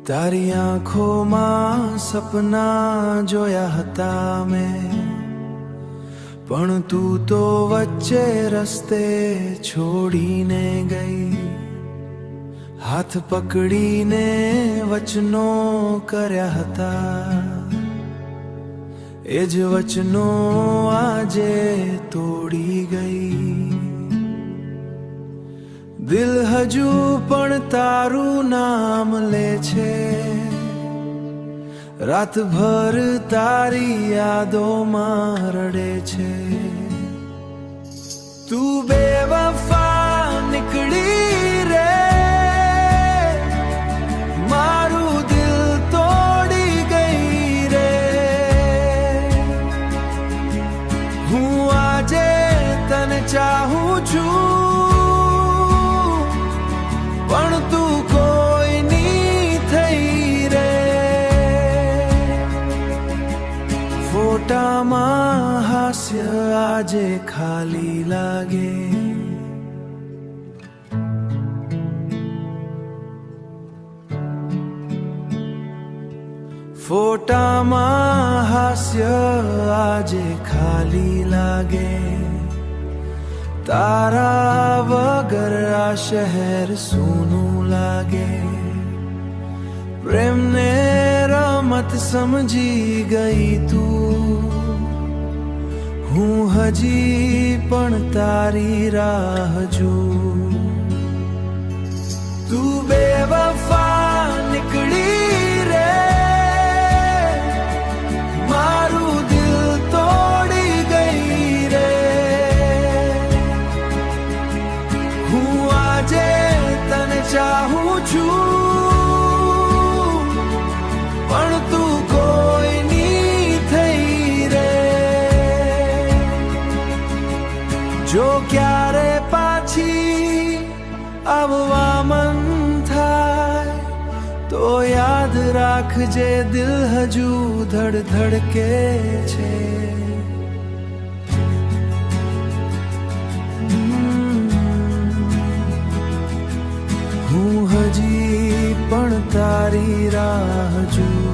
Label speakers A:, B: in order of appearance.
A: તારી આંખોમાં સપના જોયા હતા મેં, પણ તું તો વચ્ચે રસ્તે છોડીને ગઈ. હાથ પકડીને વચનો કર્યા હતા, એ જ વચનો આજે તોડી ગઈ. દિલ હજુ પણ તારું નામ લે છે, રાતભર તારી યાદોમાં રડે છે. તું બેવફા નીકળી રે, મારું દિલ તોડી ગઈ રે. હું આજે તને ચાહું છું, પણ તું કોઈની થઈ રે. ફોટામાં હાસ્ય આજે ખાલી લાગે, ફોટામાં હાસ્ય આજે ખાલી લાગે. તારા વગર આ શહેર સૂનું લાગે. પ્રેમને રમત સમજી ગઈ તું, હું હજી પણ તારી રાહ જોઉં. તું બેવફા નીકળી રે, મારું દિલ તોડી ગઈ રે. હું આજે તને ચાહું છું, પણ તું કોઈની થઈ રે. જો ક્યારે પાછી આવવા મન થાય, તો યાદ રાખજે દિલ હજુ ધડધડકે છે. હું હજી પણ તારી રાહ જોઉં.